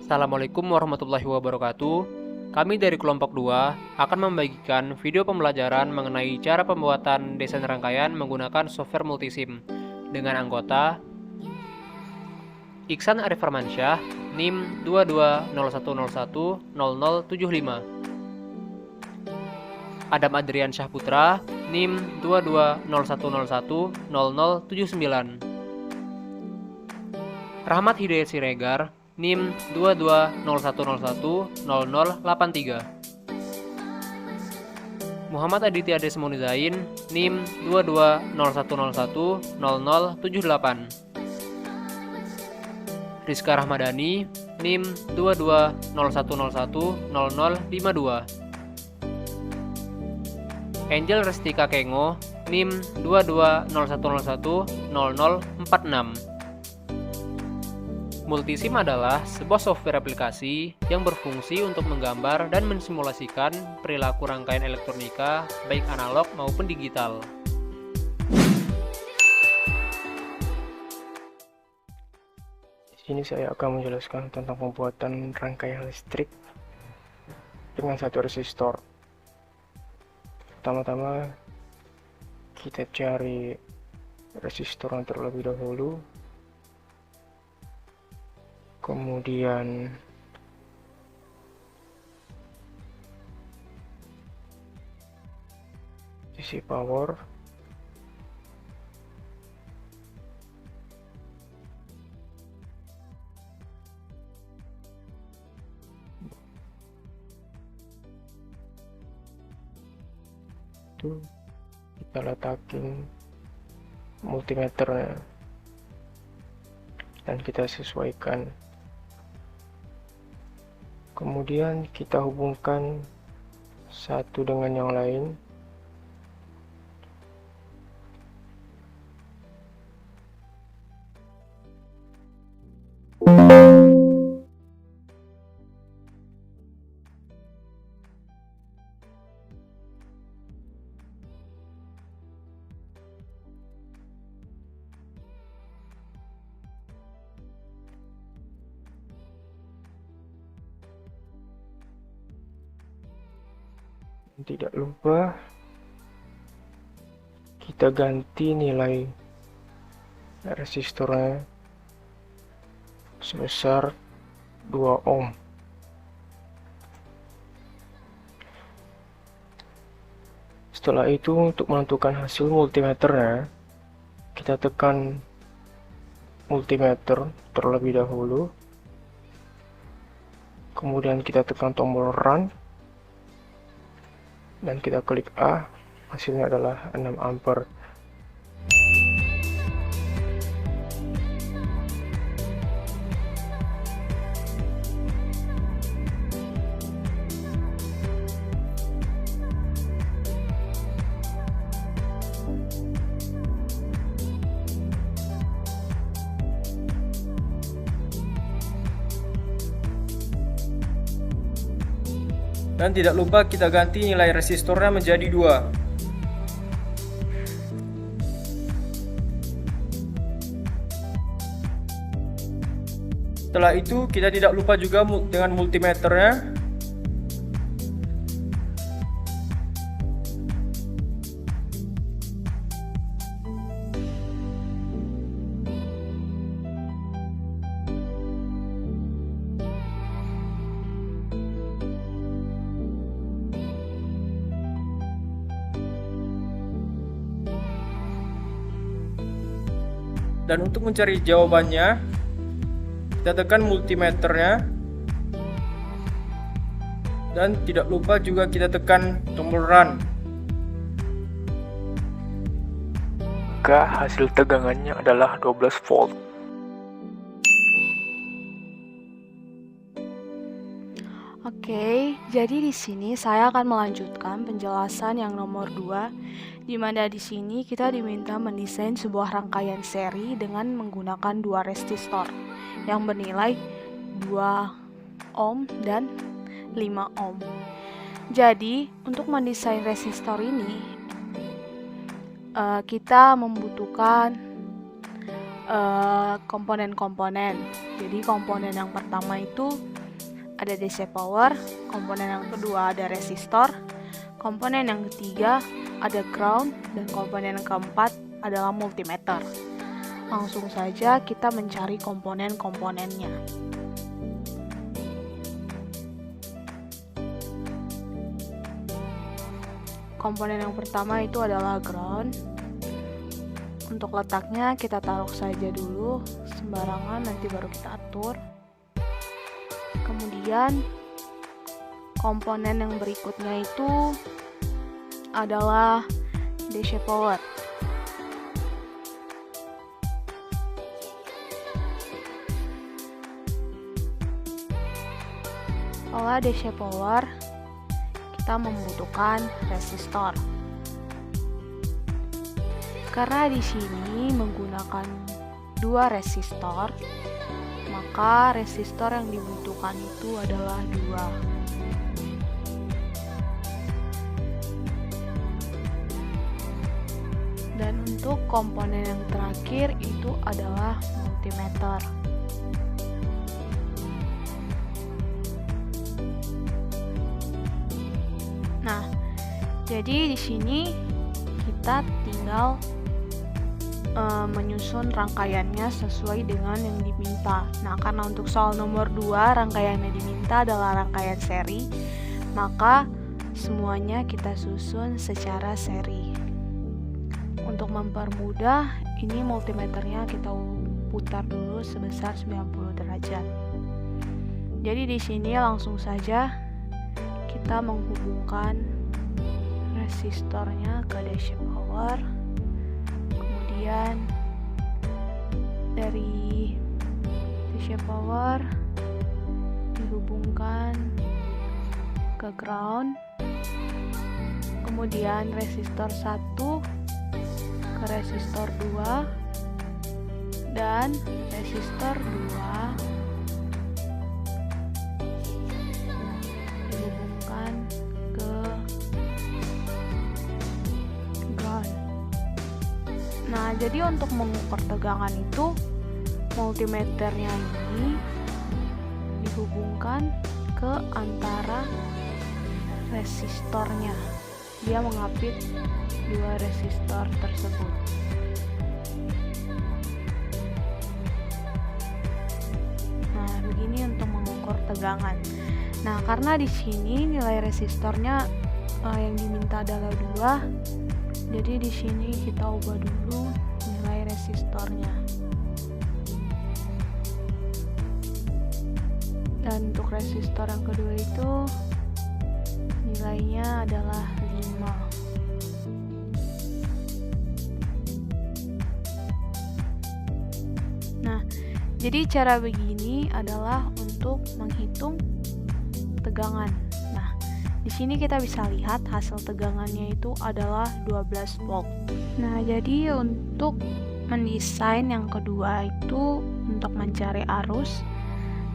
Assalamualaikum warahmatullahi wabarakatuh. Kami dari kelompok 2 akan membagikan video pembelajaran mengenai cara pembuatan desain rangkaian menggunakan software multisim dengan anggota Iksan Arif Farmansyah, NIM 2201010075, Adam Adrian Syahputra, NIM 2201010079, Rahmat Hidayat Siregar, NIM 2201010083, Muhammad Aditya Desmoni Zain, NIM 2201010078, Rizka Rahmadani, NIM 2201010052, Angel Restika Kengo, NIM 2201010046. Multisim adalah sebuah software aplikasi yang berfungsi untuk menggambar dan mensimulasikan perilaku rangkaian elektronika baik analog maupun digital. Di sini saya akan menjelaskan tentang pembuatan rangkaian listrik dengan satu resistor. Pertama-tama kita cari resistor terlebih dahulu. Kemudian isi power, itu kita letakin multimeternya dan kita sesuaikan. Kemudian kita hubungkan satu dengan yang lain. Tidak lupa kita ganti nilai resistornya sebesar 2 ohm. Setelah itu, untuk menentukan hasil multimeternya, kita tekan multimeter terlebih dahulu, kemudian kita tekan tombol run dan kita klik A. Hasilnya adalah 6 ampere. Dan tidak lupa kita ganti nilai resistornya menjadi 2. Setelah itu kita tidak lupa juga dengan multimeternya. Dan untuk mencari jawabannya, kita tekan multimeternya. Dan tidak lupa juga kita tekan tombol run. Maka hasil tegangannya adalah 12 volt. Oke, jadi di sini saya akan melanjutkan penjelasan yang nomor 2, di mana di sini kita diminta mendesain sebuah rangkaian seri dengan menggunakan 2 resistor yang bernilai 2 ohm dan 5 ohm. Jadi, untuk mendesain resistor ini kita membutuhkan komponen-komponen. Jadi komponen yang pertama itu ada DC power, komponen yang kedua ada resistor, komponen yang ketiga ada ground, dan komponen yang keempat adalah multimeter. Langsung saja kita mencari komponen-komponennya. Komponen yang pertama itu adalah ground. Untuk letaknya kita taruh saja dulu sembarangan, nanti baru kita atur. Kemudian komponen yang berikutnya itu adalah DC power. Setelah DC power, kita membutuhkan resistor. Karena di sini menggunakan 2 resistor, maka resistor yang dibutuhkan itu adalah 2. Dan untuk komponen yang terakhir itu adalah multimeter. Nah, jadi di sini kita tinggal menyusun rangkaiannya sesuai dengan yang diminta. Nah, karena untuk soal nomor 2 rangkaiannya diminta adalah rangkaian seri, maka semuanya kita susun secara seri. Untuk mempermudah, ini multimeternya kita putar dulu sebesar 90 derajat. Jadi di sini langsung saja kita menghubungkan resistornya ke DC power. Kemudian dari DC power dihubungkan ke ground, kemudian resistor 1 ke resistor 2, dan resistor 2 dihubungkan ke ground. Nah, jadi untuk mengukur tegangan itu multimeternya ini dihubungkan ke antara resistornya. Dia mengapit 2 resistor tersebut. Nah, begini untuk mengukur tegangan. Nah, karena di sini nilai resistornya yang diminta adalah 2, jadi di sini kita ubah dulu nilai resistornya. Dan untuk resistor yang kedua itu nilainya adalah 5. Nah, jadi cara begini adalah untuk menghitung tegangan. Nah, di sini kita bisa lihat hasil tegangannya itu adalah 12 volt. Nah, jadi untuk mendesain yang kedua itu untuk mencari arus,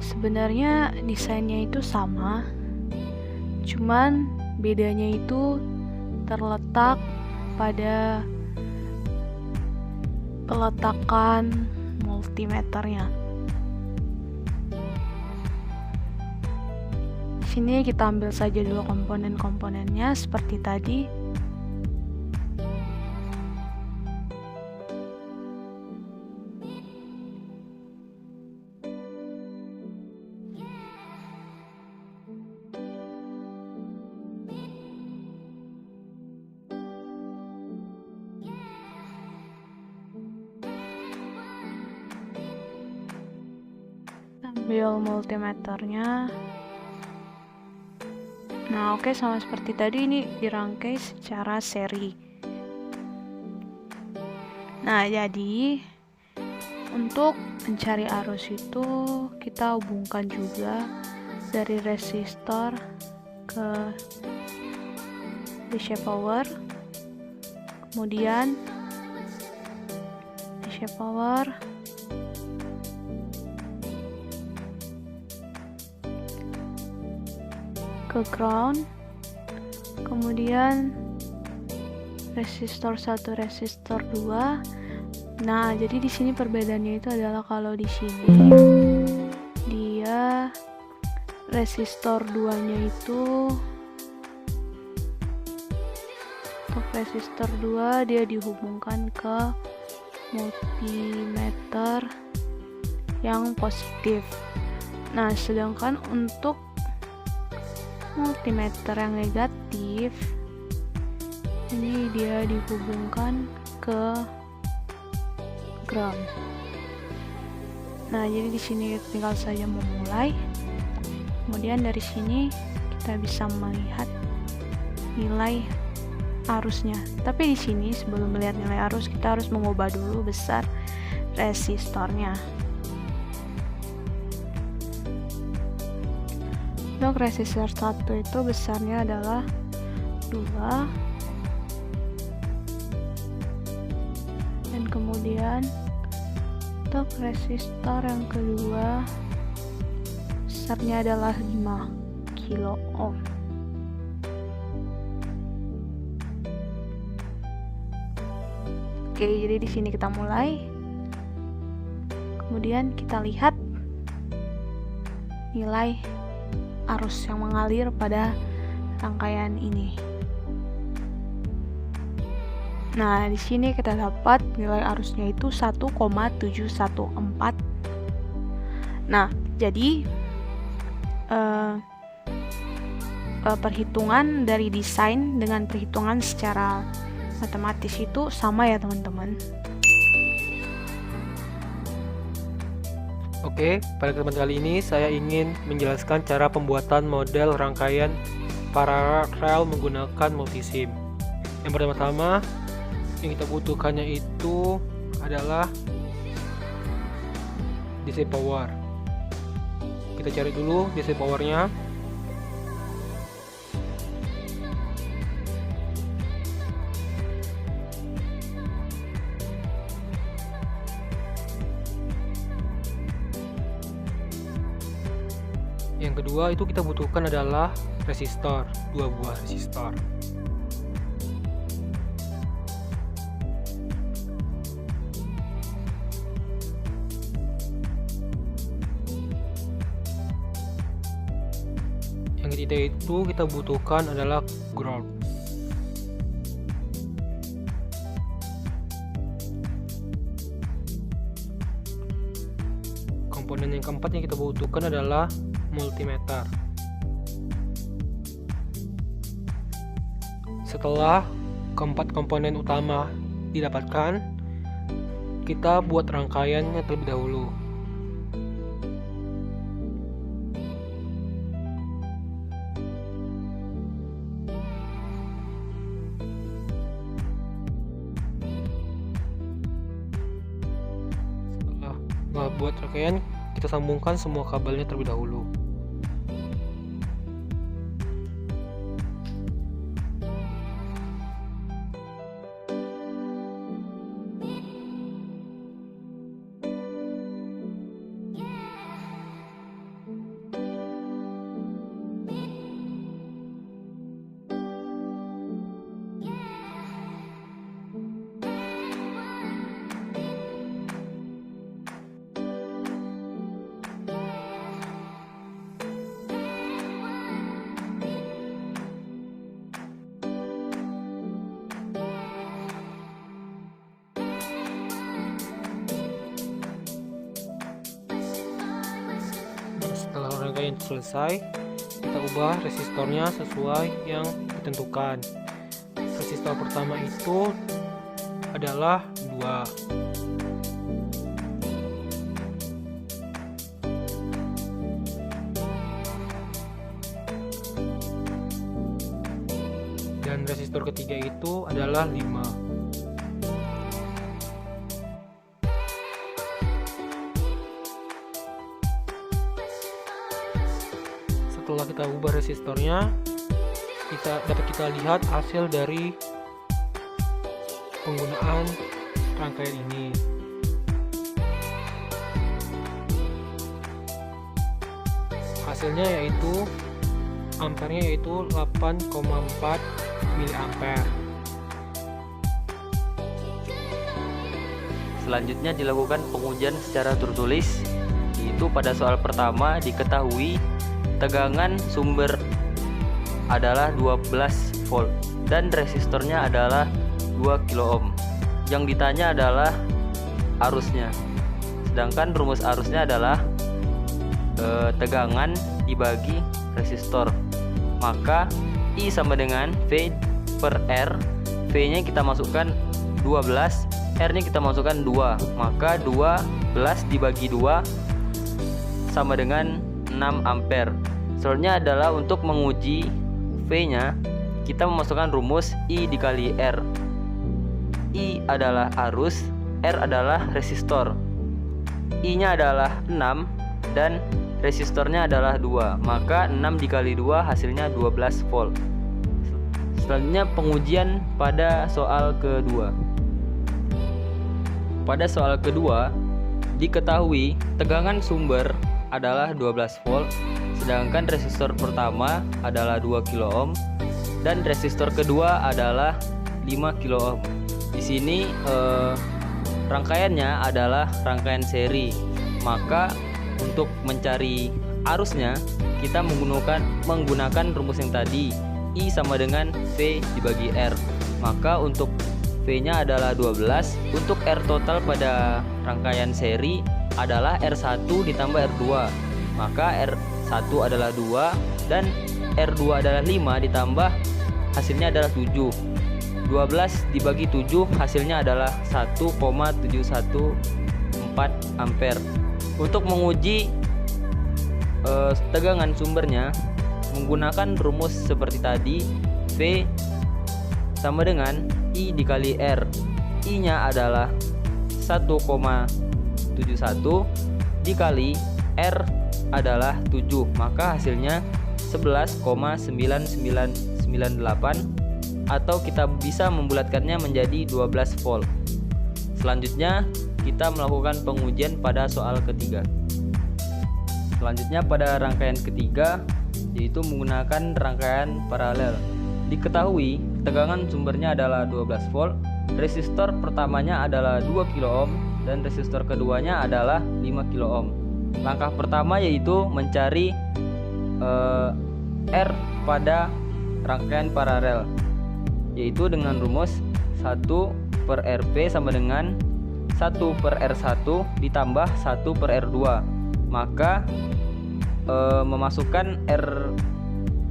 sebenarnya desainnya itu sama, cuman bedanya itu terletak pada peletakan multimeternya. Di sini kita ambil saja dulu komponen-komponennya seperti tadi. Ambil multimeternya. Nah, oke, sama seperti tadi, ini dirangkai secara seri. Nah, jadi untuk mencari arus itu kita hubungkan juga dari resistor ke DC power, kemudian DC power ke ground, kemudian resistor 1, resistor 2. Nah, jadi di sini perbedaannya itu adalah kalau di sini dia resistor 2-nya itu, untuk resistor 2 dia dihubungkan ke multimeter yang positif. Nah, sedangkan untuk multimeter yang negatif ini dia dihubungkan ke ground. Nah, jadi di sini tinggal saja memulai. Kemudian dari sini kita bisa melihat nilai arusnya. Tapi di sini sebelum melihat nilai arus kita harus mengubah dulu besar resistornya. Untuk resistor 1 itu besarnya adalah 2, dan kemudian untuk resistor yang kedua besarnya adalah 5 kilo ohm. Oke, jadi di sini kita mulai. Kemudian kita lihat nilai arus yang mengalir pada rangkaian ini. Nah, di sini kita dapat nilai arusnya itu 1,714. Nah, jadi perhitungan dari desain dengan perhitungan secara matematis itu sama ya teman-teman. Oke, pada kesempatan kali ini saya ingin menjelaskan cara pembuatan model rangkaian paralel menggunakan multisim. Yang pertama-tama yang kita butuhkannya itu adalah DC power. Kita cari dulu DC powernya. Yang kedua itu kita butuhkan adalah resistor, 2 buah resistor. Yang ketiga itu kita butuhkan adalah ground. Komponen yang keempat yang kita butuhkan adalah multimeter. Setelah keempat komponen utama didapatkan, kita buat rangkaiannya terlebih dahulu. Setelah buat rangkaian, kita sambungkan semua kabelnya terlebih dahulu. Setelah rangkaian selesai, kita ubah resistornya sesuai yang ditentukan. Resistor pertama itu adalah 2. Dan resistor ketiga itu adalah 5. Setelah kita ubah resistornya, dapat kita lihat hasil dari penggunaan rangkaian ini. Hasilnya yaitu ampernya yaitu 8,4 mA. Selanjutnya dilakukan pengujian secara tertulis, yaitu pada soal pertama diketahui tegangan sumber adalah 12 volt dan resistornya adalah 2 kilo ohm. Yang ditanya adalah arusnya. Sedangkan rumus arusnya adalah tegangan dibagi resistor. Maka I sama dengan V per R. V-nya kita masukkan 12, R-nya kita masukkan 2. Maka 12 dibagi 2 sama dengan 6 ampere. Selanjutnya adalah untuk menguji V-nya, kita memasukkan rumus I dikali R. I adalah arus, R adalah resistor. I-nya adalah 6 dan resistornya adalah 2. Maka 6 dikali 2 hasilnya 12 volt. Selanjutnya pengujian pada soal kedua. Pada soal kedua, diketahui tegangan sumber adalah 12 volt, sedangkan resistor pertama adalah 2 kilo ohm dan resistor kedua adalah 5 kilo ohm. Di sini rangkaiannya adalah rangkaian seri. Maka untuk mencari arusnya kita menggunakan rumus yang tadi, I sama dengan V dibagi R. Maka untuk V-nya adalah 12. Untuk R total pada rangkaian seri adalah R1 ditambah R2. Maka R1 adalah 2 dan R2 adalah 5 ditambah hasilnya adalah 7. 12 dibagi 7 hasilnya adalah 1,714 ampere. Untuk menguji tegangan sumbernya menggunakan rumus seperti tadi, V sama dengan I dikali R. I-nya adalah 1,71 dikali R adalah 7, maka hasilnya 11,9998 atau kita bisa membulatkannya menjadi 12 volt. Selanjutnya kita melakukan pengujian pada soal ketiga. Selanjutnya pada rangkaian ketiga, yaitu menggunakan rangkaian paralel. Diketahui tegangan sumbernya adalah 12 volt, resistor pertamanya adalah 2 kilo ohm dan resistor keduanya adalah 5 kilo ohm. Langkah pertama yaitu mencari R pada rangkaian paralel, yaitu dengan rumus 1 per Rp sama dengan 1 per R1 ditambah 1 per R2. Maka memasukkan R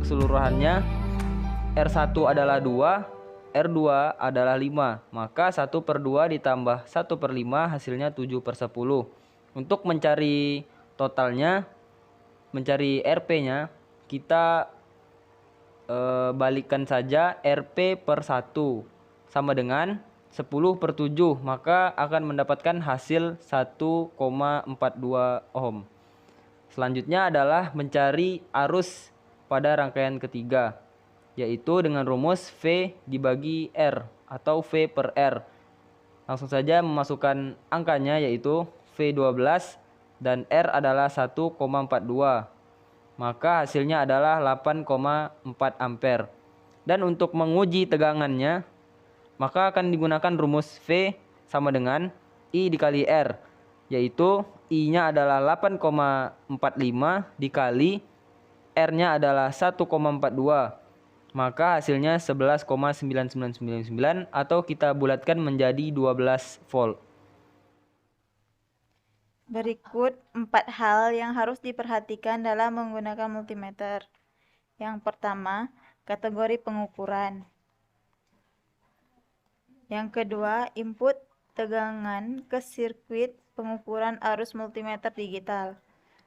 keseluruhannya, R1 adalah 2, R2 adalah 5. Maka 1 per 2 ditambah 1 per 5 hasilnya 7 per 10. Untuk mencari totalnya, mencari Rp-nya, kita balikkan saja Rp per 1 sama dengan 10 per 7, maka akan mendapatkan hasil 1,42 ohm. Selanjutnya adalah mencari arus pada rangkaian ketiga, yaitu dengan rumus V dibagi R atau V per R. Langsung saja memasukkan angkanya, yaitu V12 dan R adalah 1,42. Maka hasilnya adalah 8,4 ampere. Dan untuk menguji tegangannya, maka akan digunakan rumus V sama dengan I dikali R, yaitu I-nya adalah 8,45 dikali R-nya adalah 1,42. Maka hasilnya 11,9999 atau kita bulatkan menjadi 12 volt. Berikut 4 hal yang harus diperhatikan dalam menggunakan multimeter. Yang pertama, kategori pengukuran. Yang kedua, input tegangan ke sirkuit pengukuran arus multimeter digital.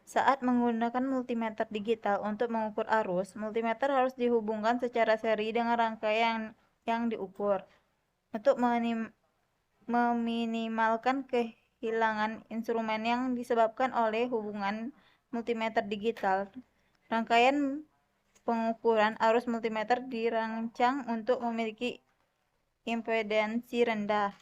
Saat menggunakan multimeter digital untuk mengukur arus, multimeter harus dihubungkan secara seri dengan rangkaian yang diukur. Untuk meminimalkan kehilangan instrumen yang disebabkan oleh hubungan multimeter digital, rangkaian pengukuran arus multimeter dirancang untuk memiliki impedansi rendah.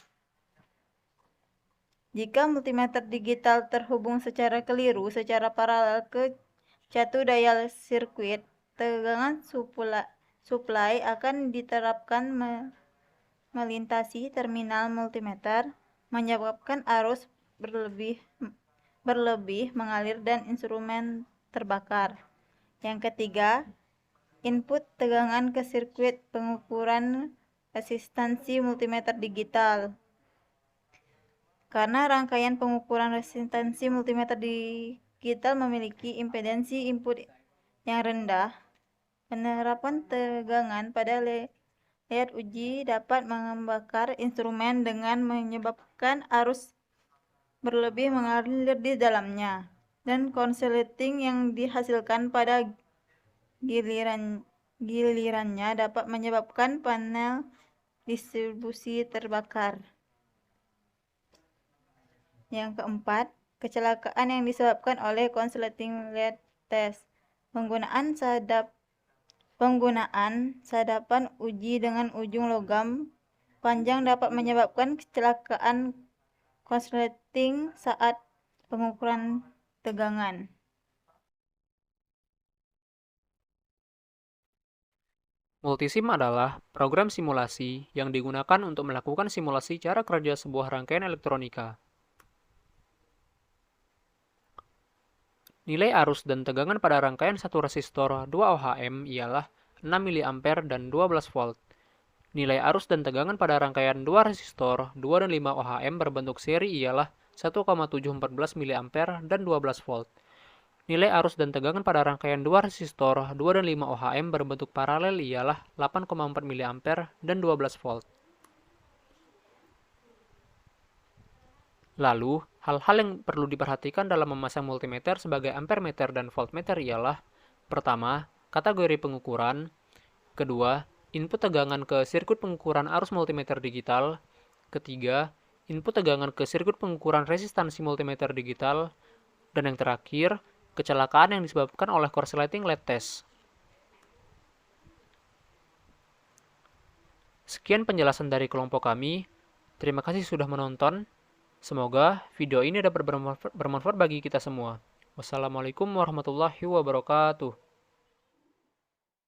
Jika multimeter digital terhubung secara keliru secara paralel ke catu daya sirkuit, tegangan supply akan diterapkan melintasi terminal multimeter, menyebabkan arus berlebih mengalir dan instrumen terbakar. Yang ketiga, input tegangan ke sirkuit pengukuran resistansi multimeter digital. Karena rangkaian pengukuran resistansi multimeter digital memiliki impedansi input yang rendah, penerapan tegangan pada layar uji dapat membakar instrumen dengan menyebabkan arus berlebih mengalir di dalamnya, dan konsleting yang dihasilkan pada gilirannya dapat menyebabkan panel distribusi terbakar. Yang keempat, kecelakaan yang disebabkan oleh konsleting lead test. Penggunaan sadapan uji dengan ujung logam panjang dapat menyebabkan kecelakaan konsleting saat pengukuran tegangan. Multisim adalah program simulasi yang digunakan untuk melakukan simulasi cara kerja sebuah rangkaian elektronika. Nilai arus dan tegangan pada rangkaian satu resistor 2 ohm ialah 6 mA dan 12 volt. Nilai arus dan tegangan pada rangkaian 2 resistor 2 dan 5 ohm berbentuk seri ialah 1,714 mA dan 12 volt. Nilai arus dan tegangan pada rangkaian 2 resistor 2 dan 5 ohm berbentuk paralel ialah 8,4 mA dan 12 volt. Lalu, hal-hal yang perlu diperhatikan dalam memasang multimeter sebagai ampermeter dan voltmeter ialah: pertama, kategori pengukuran; kedua, input tegangan ke sirkuit pengukuran arus multimeter digital; ketiga, input tegangan ke sirkuit pengukuran resistansi multimeter digital; dan yang terakhir, kecelakaan yang disebabkan oleh korsleting lead test. Sekian penjelasan dari kelompok kami. Terima kasih sudah menonton. Semoga video ini dapat bermanfaat bagi kita semua. Wassalamualaikum warahmatullahi wabarakatuh.